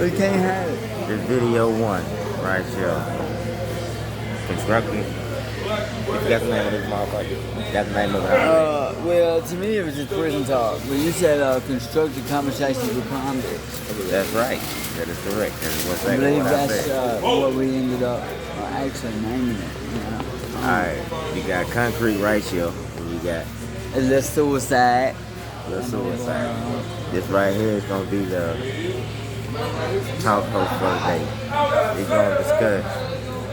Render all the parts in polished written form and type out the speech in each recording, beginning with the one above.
We can't have it. This video one right here. Constructing. That's the name of this motherfucker. That's the name of it. Well, to me it was just prison talk. When you said constructive conversations with convicts. That's right. That is correct. That is I believe what I that's said. what we ended up actually naming it. You know? Alright, we got concrete right here. We got The suicide. the suicide. This right here is gonna be the talk host for the day. We're gonna discuss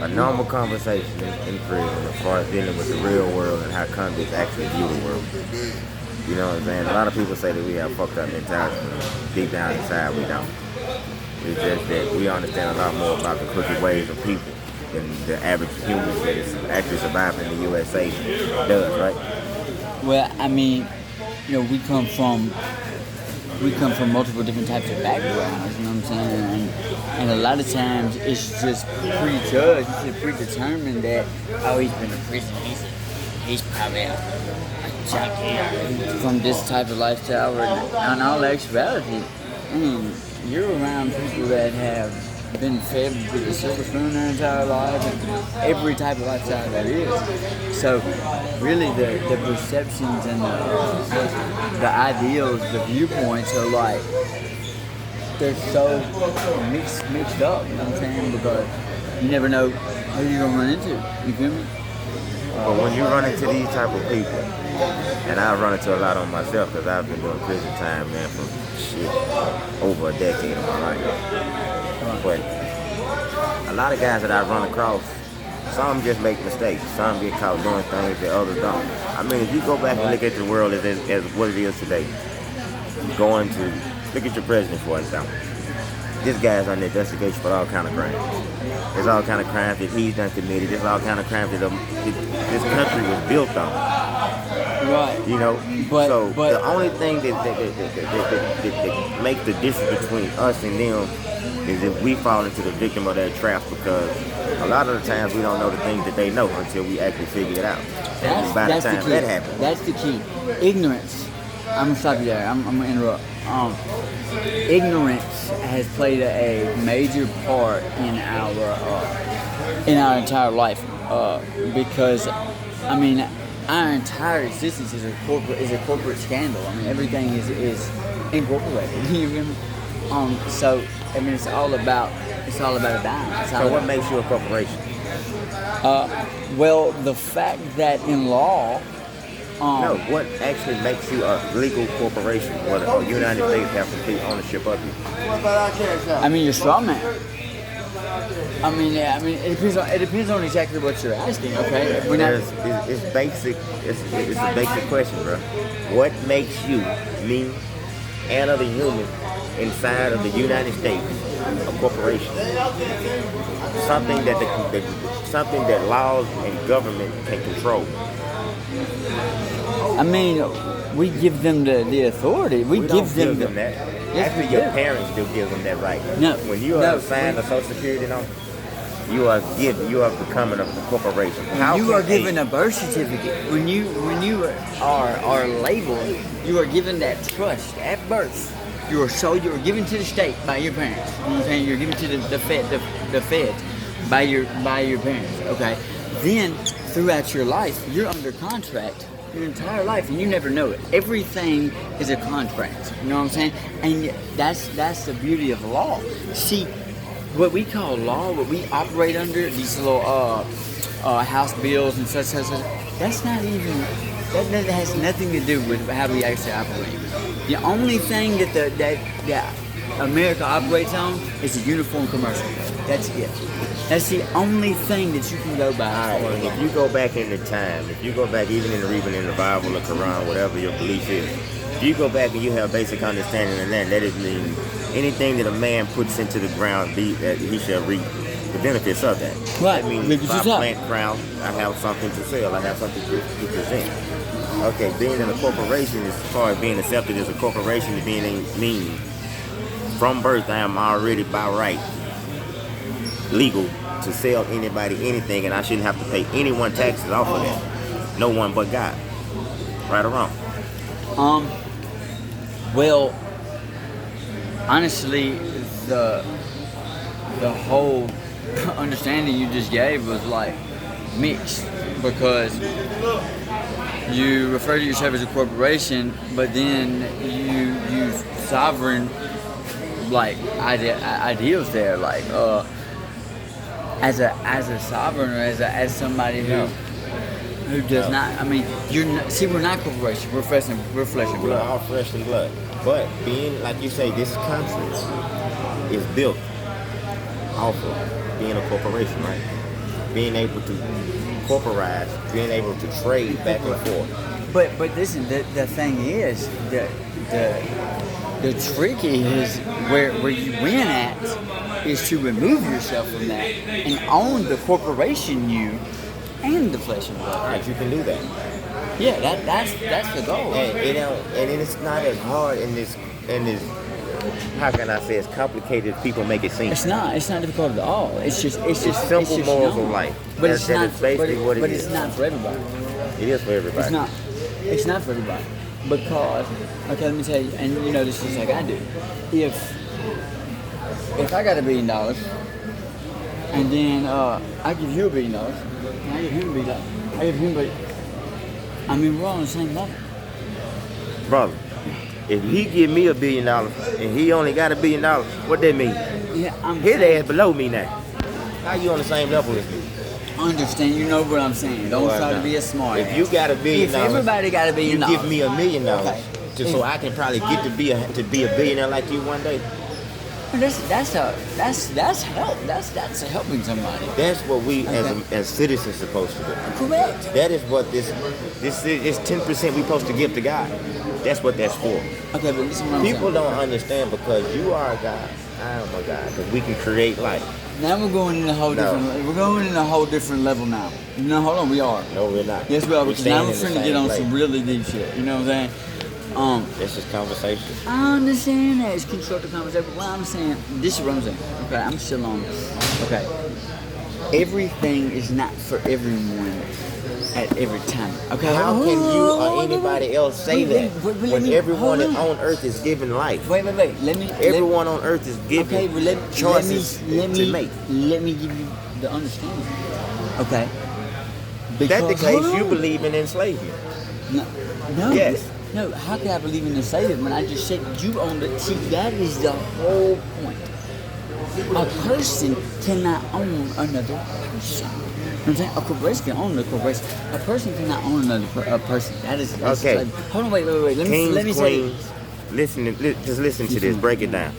a normal conversation in prison as far as dealing with the real world and how convicts actually view the world. You know what I'm saying? A lot of people say that we have fucked up mentality. Deep down inside, we don't. It's just that we understand a lot more about the crooked ways of people than the average human that is actually surviving in the USA does, right? Well, I mean, you know, we come from multiple different types of backgrounds, you know what I'm saying? And a lot of times it's just prejudged, it's predetermined that, oh, he's been in prison, he's probably a junkie from this type of lifestyle. Or in all actuality, I mean, you're around people that have been fed with a silver spoon their entire life and every type of lifestyle there is. So really the perceptions and the ideals, the viewpoints are like, they're so mixed up, you know what I'm saying? Because you never know who you're gonna run into, you feel me? But when you run into these type of people, and I run into a lot on myself because I've been doing prison time, man, for shit, over a decade of my life. But a lot of guys that I run across, some just make mistakes. Some get caught doing things that others don't. I mean, if you go back and look at the world as what it is today, going to look at your president, for example. This guy's under investigation for all kind of crimes. There's all kind of crimes that he's done committed. There's all kind of crimes that this country was built on. Right. You know, But the only thing that makes the difference between us and them is if we fall into the victim of their traps, because a lot of the times we don't know the things that they know until we actually figure it out. And by the time that happens, that's the key. Ignorance. I'm gonna stop you there. I'm gonna interrupt. Ignorance has played a major part in our entire life, because I mean, our entire existence is a corporate scandal. I mean, everything is incorporated. You feel me? So I mean, it's all about a dime. So what makes you a corporation? Well, the fact that in law. No, what actually makes you a legal corporation where the United States have complete ownership of you? I mean, you're straw man. I mean, it depends on exactly what you're asking. Okay, It's basic. It's a basic question, bro. What makes you, me, and other humans inside of the United States a corporation? Something that laws and government can control. I mean, we give them the authority. We don't give them that. Yes, Actually, your parents still give them that right. No. When you are assigned a Social Security number, you are becoming a corporation. You are given a birth certificate. When you are labeled, you are given that trust at birth. You are given to the state by your parents. You know what I'm saying? You're given to the feds by your parents. Okay. Then throughout your life, you're under contract your entire life, and you never know it. Everything is a contract. You know what I'm saying? And that's the beauty of law. See, what we call law, what we operate under, these little House bills and such. That's not even. That has nothing to do with how we actually operate. The only thing that America operates on is a uniform commercial. That's it. That's the only thing that you can go by. All right, if you go back into time, if you go back even in the Bible, the Quran, whatever your belief is, if you go back and you have basic understanding of that it means anything that a man puts into the ground, that he shall reap the benefits of that. Right. That means if I plant ground, I have something to sell, I have something to present. Okay, being in a corporation, as far as being accepted as a corporation, means from birth I am already by right legal to sell anybody anything, and I shouldn't have to pay anyone taxes off of that. No one but God. Right or wrong? Well, honestly, the whole understanding you just gave was like mixed because you refer to yourself as a corporation, but then you use sovereign like ideals there, like as a sovereign or as somebody who does not. I mean, we're not corporation. We're flesh and We're blood. all flesh and blood. But being, like you say, this country is built off of being a corporation, right? Being able to corporate, being able to trade back and forth. But listen, the thing is the trick is where you win at is to remove yourself from that and own the corporation you and the flesh and blood. Right, you can do that. Yeah, that's the goal. And it's not as hard in this how can I say, as complicated as people make it seem. It's not difficult at all. It's just simple morals of life. But it's not basically what it but is. it's not for everybody. It is for everybody. It's not for everybody. Because, okay, let me tell you, and you know this is like I do. If I got $1 billion, and then I give you $1 billion, and I give him $1 billion, I give him $1 billion. I mean, we're all on the same level. Brother, if he give me $1 billion and he only got $1 billion, what that mean? Yeah, His ass below me now. How you on the same level as me? Understand? You know what I'm saying. Don't try to be a smart If ass. you got $1 billion, If everybody got $1 billion, you give me $1 million, Okay. so I can probably get to be a billionaire like you one day. That's help. That's helping somebody. That's what we Okay. as citizens supposed to do. Correct. That is what this is 10% we supposed to give to God. That's what that's for. Okay, but listen to what I'm People saying. don't understand because you are a God, I am a God, because we can create life. Now we're going in a whole No. different. We're going in a whole different level now. No, hold on, we are. No, we're not. Yes, we are. We're Because now staying we're in the finna same get on place. some really deep shit. You know what I'm saying? This is conversation. I understand that it's constructive conversation, but what I'm saying, this is what I'm saying. Okay, I'm still on. Okay, everything is not for everyone at every time. Okay, How hold can on, you hold or on, anybody else say that but let when me- everyone hold on earth is given life? Wait. Let me. Everyone on earth is given Okay, but choices to make. Let me give you the understanding. Okay. If that's the Because- case, hold you on. believe in enslavement. No. Yes. No, how can I believe in the Savior when I just said you own the... See, that is the whole point. A person cannot own another person. You know what I'm saying? A corporation can own a corporation. A person cannot own another person. That's Okay. Like, hold on, wait. Let me Kings, say... queens, just listen to this. Break it down.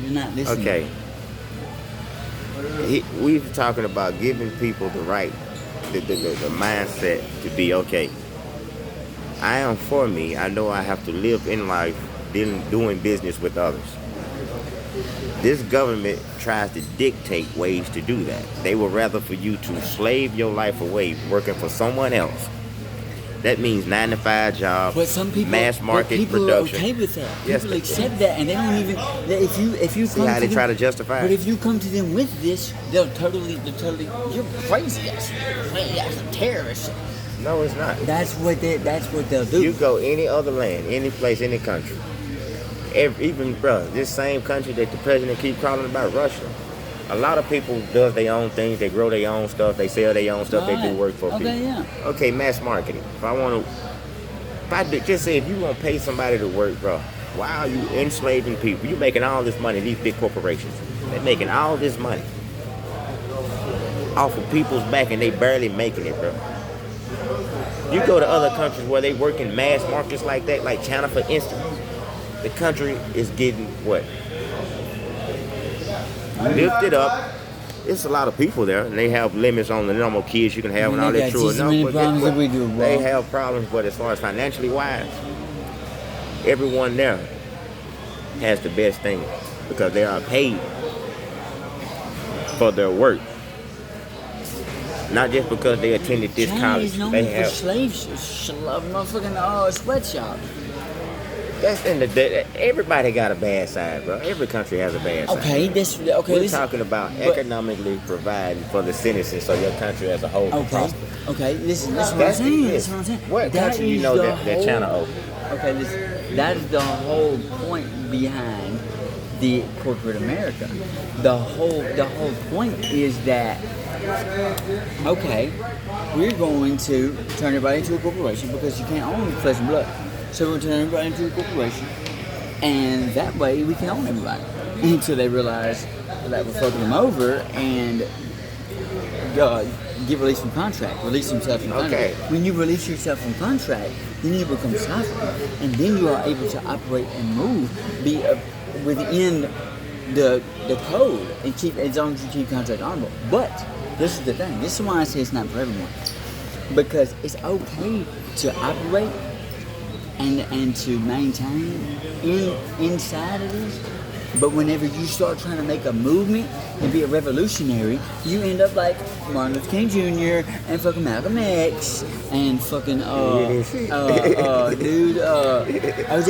You're not listening. Okay. We're talking about giving people the right, the mindset to be okay. I am for me. I know I have to live in life doing business with others. This government tries to dictate ways to do that. They would rather for you to slave your life away working for someone else. That means 9-to-5 job, But some people, mass market people production. are okay with that. Yes, People they- accept that, and they don't even. If you See come how they to try them, to justify But it? if you come to them with this, they're totally. You're crazy. That's a terrorist. No, it's not. That's what they'll do. You go any other land, any place, any country. Even, bro, this same country that the president keep calling about, Russia. A lot of people does their own things. They grow their own stuff. They sell their own stuff. They do Right. work for Okay, people. yeah. Okay, mass marketing. Just say if you want to pay somebody to work, bro, why are you enslaving people? You making all this money, these big corporations. They're making all this money off of people's back and they barely making it, bro. You go to other countries where they work in mass markets like that, like China, for instance. The country is getting what? Lifted up. It's a lot of people there, and they have limits on the number of kids you can have and all They that. got True just as enough, many but guess problems what? that we do, bro. They have problems, but as far as financially wise, everyone there has the best thing because they are paid for their work. Not just because they attended this China college. is known They for have. motherfucking sweatshop. That's everybody got a bad side, bro. Every country has a bad side. Okay, okay. We're listen. talking about but- economically providing for the citizens so your country as a whole can Okay. prosper. Okay. Listen. That's what I'm That's saying. it. That's what I'm saying. What country you is know the that China whole- open? Okay. Listen. That is the whole point behind the corporate America. The whole point is that, okay, we're going to turn everybody into a corporation because you can't own flesh and blood. So we're turning everybody into a corporation, and that way we can own everybody. Until they realize that we're fucking them over and get released from contract, release themselves from contract. Okay. When you release yourself from contract, then you become sovereign, and then you are able to operate and move, be within the code, and keep, as long as you keep contract honorable. But this is the thing. This is why I say it's not for everyone, because it's okay to operate and to maintain inside of this. But whenever you start trying to make a movement and be a revolutionary, you end up like Martin Luther King Jr. and fucking Malcolm X and fucking O.J.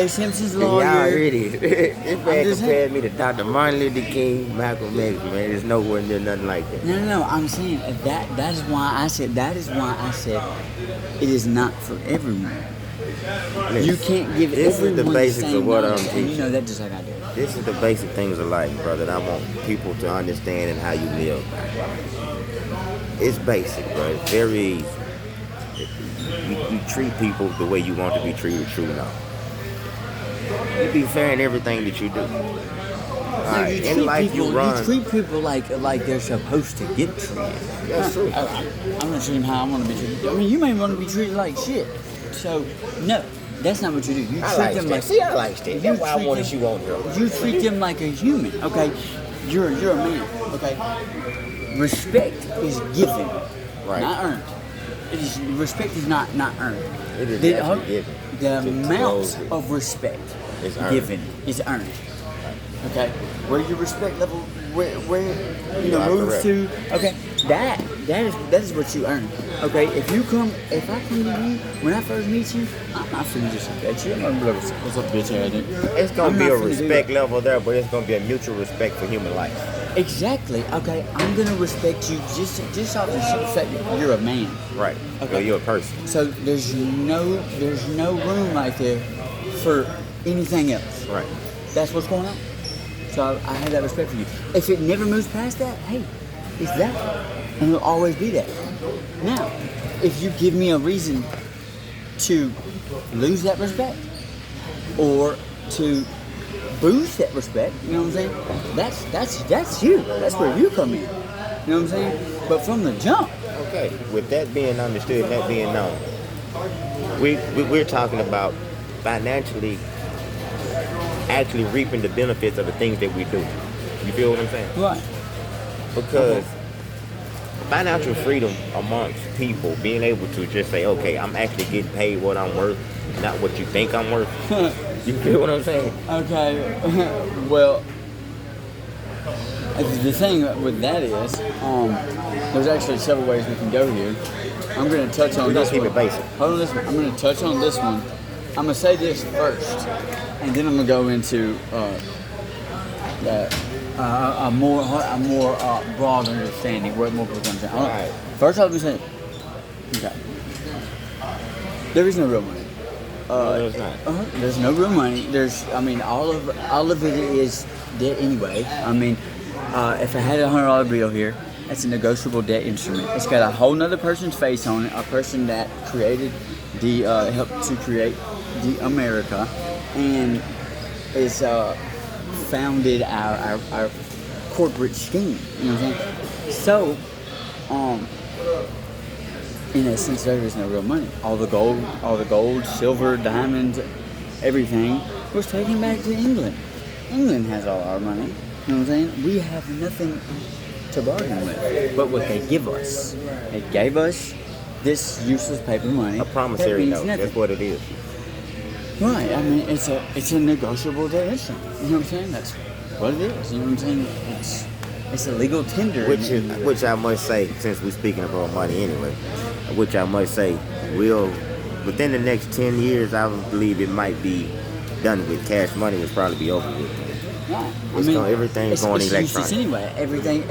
Simpson's lawyer. Y'all ready? This man compared me to Dr. Martin Luther King, Malcolm X, man. There's nowhere near nothing like that. No. I'm saying that is why I said it is not for everyone. Listen, You can't give this everyone is the basics same of what knowledge, I'm and you teaching. know that just like I do. This is the basic things of life, brother, that I want people to understand and how you live. It's basic, bro. It's very easy. You treat people the way you want to be treated, true now. You be fair in everything that you do. Alright, in life you run. You treat people like they're supposed to get treated. That's true. I'm gonna treat them how I want to be treated. I mean, you may want to be treated like shit. So no, that's not what you do. You I treat like them that. like. See, I like that. That's why I treat wanted them- you on here. You treat them like a human. Okay, you're a man. Okay, respect is given, Right. not earned. Respect is not earned. It is The- actually given. The To amount close it. of respect It's earned. given is earned. Okay, where your respect level, where you know are moves correct. to. Okay, that is what you earn. Okay, if I come to you when I first meet you, I'm not finna just look at you. I'm gonna be like, what's up, bitch ass nigga? It's gonna I'm be not a finna do respect that. level there, but it's gonna be a mutual respect for human life. Exactly. Okay, I'm gonna respect you just off the simple fact that you're a man. Right. Okay. Well, you're a person. So there's no room right there for anything else. Right. That's what's going on. So I have that respect for you. If it never moves past that, hey, it's that. And it'll always be that. Now, if you give me a reason to lose that respect or to boost that respect, you know what I'm saying? That's you. That's where you come in. You know what I'm saying? But from the jump, Okay. With that being understood, that being known, we're talking about financially actually reaping the benefits of the things that we do. You feel what I'm saying? right. Because financial freedom amongst people, being able to just say, okay, I'm actually getting paid what I'm worth, not what you think I'm worth. You feel what I'm saying? Okay, well, the thing with that is, there's actually several ways we can go here. I'm going to touch on We're gonna this keep one. it basic. Hold on, listen. I'm going to touch on this one. I'm going to say this first, and then I'm going to go into a more broad understanding, where more people understand. Alright. First, I'll be saying, okay, there is no real money. No, there's not. There's no real money. All of it is debt anyway. I mean, if I had a $100 bill here, that's a negotiable debt instrument. It's got a whole nother person's face on it, a person that created helped to create the America, and is founded our corporate scheme. You know what I'm saying? So, in essence, there is no real money. All the gold, silver, diamonds, everything was taken back to England. England has all our money. You know what I'm saying? We have nothing to bargain with but what they give us. They gave us this useless paper money. A promissory that note. means nothing. That's what it is. Right. I mean, it's a negotiable debt instrument. You know what I'm saying? That's what it is. You know what I'm saying? It's a legal tender. Which I must say, since we're speaking about money anyway, which I must say will, within the next 10 years, I believe it might be done with. Cash money will probably be over with. Right. Everything's going it's electronic. useless anyway. Everything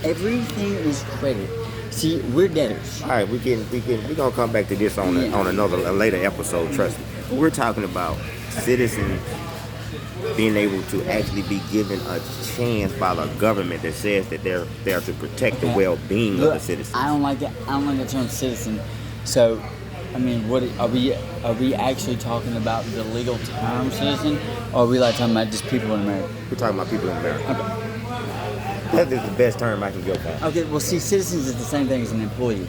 is credit. See, we're debtors. All right, we're gonna come back to this on a later episode. Trust me. We're talking about citizens being able to actually be given a chance by the government that says that they're there to protect the well-being of the citizens. I don't like that. I don't like the term citizen. So, I mean, what are we actually talking about the legal term citizen, or are we like talking about just people in America? We're talking about people in America. Okay. That is the best term I can go for. Okay. Well, see, citizens is the same thing as an employee.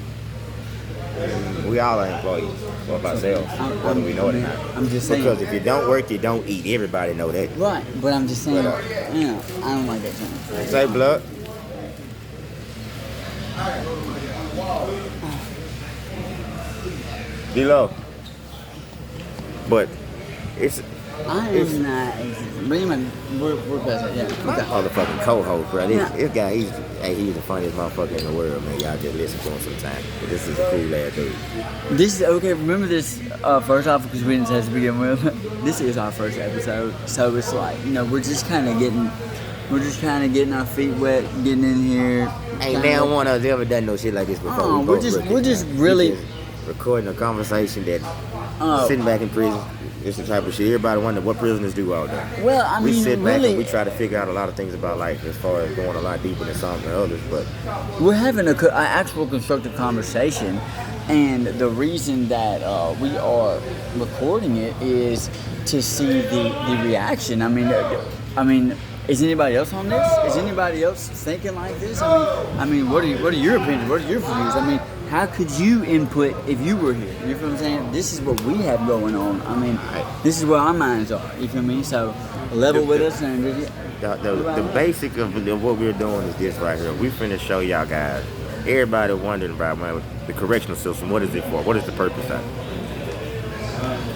We all are employees of ourselves, whether we know it or not. I'm just saying. Because if you don't work, you don't eat. Everybody know that. Right, but I'm just saying. You know, I don't like that term. Say blood. D-Lo. But it's I am not. We're past that. Yeah. my Okay. motherfucking co-host, bro. Yeah. This guy, he's the funniest motherfucker in the world, man. Y'all just listen to him sometime. But this is a cool ass dude. This is okay. Remember this first off, because we didn't test to begin with. This is our first episode, so it's like we're just kind of getting our feet wet, getting in here. Ain't now one of us ever done no shit like this before. Oh, We we're both just- rookies, we're just man. really- We just recording a conversation that Oh. sitting back in prison. It's the type of shit everybody wonder what prisoners do all day. Well, I We mean, sit back really, and we try to figure out a lot of things about life as far as going a lot deeper than some than others. But we're having an actual constructive conversation, and the reason that we are recording it is to see the reaction. I mean, is anybody else on this? Is anybody else thinking like this? I mean, what are your opinions? What are your views? I mean, how could you input if you were here? You feel what I'm saying? This is what we have going on. I mean, this is where our minds are. You feel me? So level with us and the basic of what we're doing is this right here. We finna show y'all guys. Everybody wondering about the correctional system. What is it for? What is the purpose of it?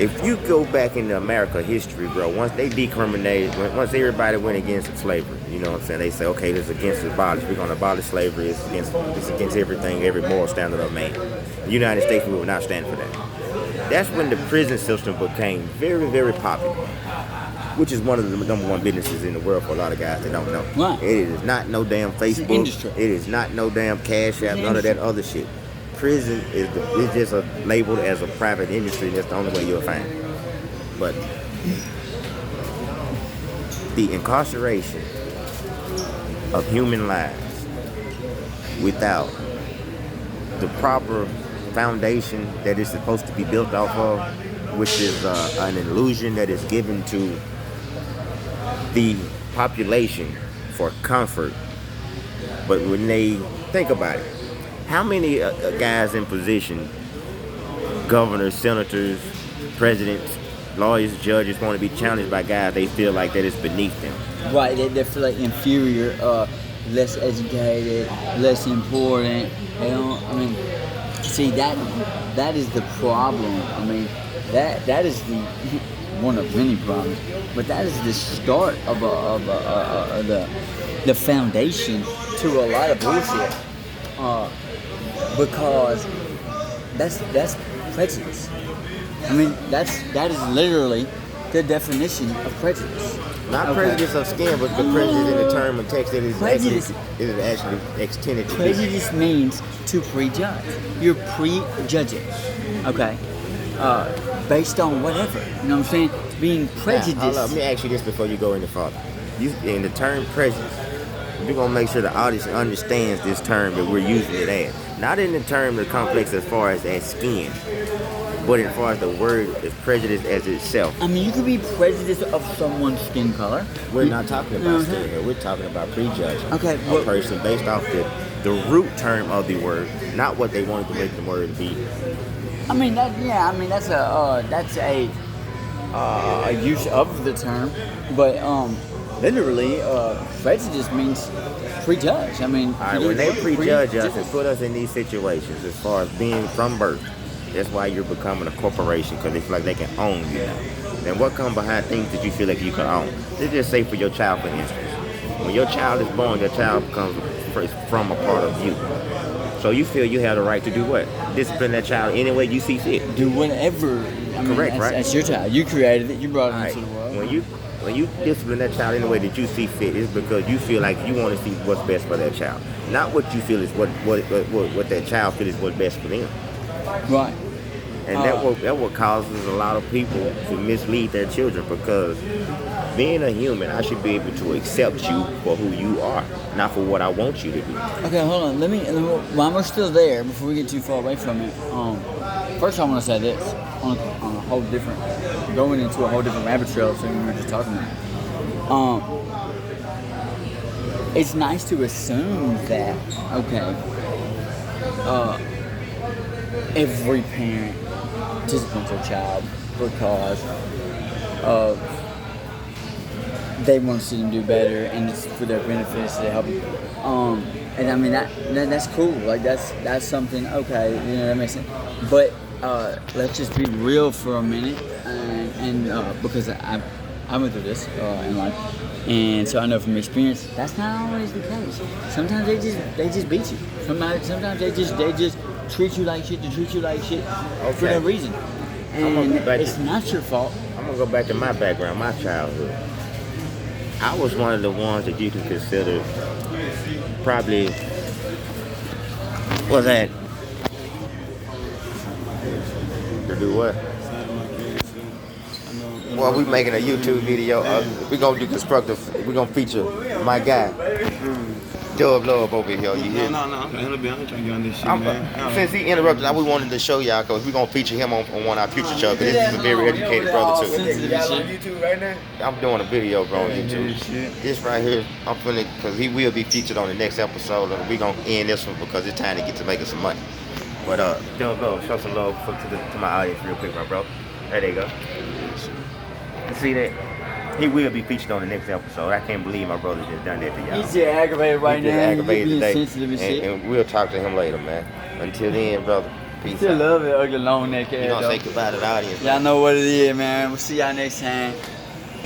If you go back into America history, bro, once they decriminated, once everybody went against slavery, you know what I'm saying? They say, okay, this is against abolish. We're gonna abolish slavery. It's against everything, every moral standard of man. The United States, we will not stand for that. That's when the prison system became very, very popular, which is one of the number one businesses in the world for a lot of guys that don't know. Right. It is not no damn Facebook. industry. It is not no damn Cash App. None of that other shit. Prison is just labeled as a private industry. That's the only way you'll find it. But the incarceration of human lives without the proper foundation that is supposed to be built off of, which is an illusion that is given to the population for comfort. But when they think about it, how many guys in position, governors, senators, presidents, lawyers, judges, want to be challenged by guys they feel like that is beneath them? Right, they feel like inferior, less educated, less important. They don't. I mean, see that is the problem. I mean, that is the one of many problems. But that is the start of the foundation to a lot of bullshit. Because that's prejudice. I mean, that is literally the definition of prejudice. Not Okay. prejudice of skin, but the prejudice in the term of text that is Prejudice. actually extended to be. Prejudice means to prejudge. You're prejudging, okay? Based on whatever. You know what I'm saying? Being Now, prejudiced. hold up, let me ask you this before you go any further. In the term prejudice, we're gonna make sure the audience understands this term that we're using it as. Not in the term of complex as far as skin, but as far as the word is prejudice as itself. I mean, you could be prejudiced of someone's skin color. We're not talking You know about what I'm skin here. We're talking about prejudging Okay, a well- person based off the root term of the word, not what they wanted to make the word be. I mean, that's a use of the term, but literally, prejudice means prejudge. I mean, All right, when they prejudge us and put us in these situations, as far as being from birth, that's why you're becoming a corporation, because they feel like they can own you now. Then what comes behind things that you feel like you can own? Let's just say for your child, for instance. When your child is born, your child becomes from a part of you. So you feel you have the right to do what? Discipline that child any way you see fit. do whatever. I mean, Correct, right? That's your child. You created it. You brought it All right. into the world. When you discipline that child any way that you see fit, it's because you feel like you want to see what's best for that child, not what you feel is what that child feels is what's best for them. Right. And that what causes a lot of people to mislead their children, because being a human, I should be able to accept you for who you are, not for what I want you to be. Okay, hold on. Let me while we're still there, before we get too far away from it, first I want to say this on a whole different, going into a whole different rabbit trail thing we were just talking about. It's nice to assume that, okay, every parent disciplines their child because they want to see them do better and it's for their benefits to help. And I mean that's cool. Like that's something. Okay, you know that makes sense. But let's just be real for a minute, and because I went through this in life, and so I know from experience that's not always the case. Sometimes they just beat you. Sometimes they just treat you like shit for no reason, and it's not your fault. I'm gonna go back to my background, my childhood. I was one of the ones that you can consider probably was that to do what? Well, we making a YouTube video. We gonna do constructive. We gonna feature my guy, Dub Love over here. You hear? No. I'm trying to get on this shit, man. Since he interrupted, we wanted to show y'all because we gonna feature him on one of our future shows. Cause this is a very educated brother too. You got on YouTube right now? I'm doing a video, bro, on YouTube. This right here, I'm finna, because he will be featured on the next episode. And we gonna end this one because it's time to get to making some money. But Dub Love, show some love to my audience real quick, my bro. There they go. You see that? He will be featured on the next episode. I can't believe my brother just done that to y'all. He's just aggravated right now. Aggravated He's today. sensitive and shit. And we'll talk to him later, man. Until then, brother. Peace Still out. love it, ugly long neck You ass. gonna say goodbye to the audience. Y'all know what it is, man. We'll see y'all next time.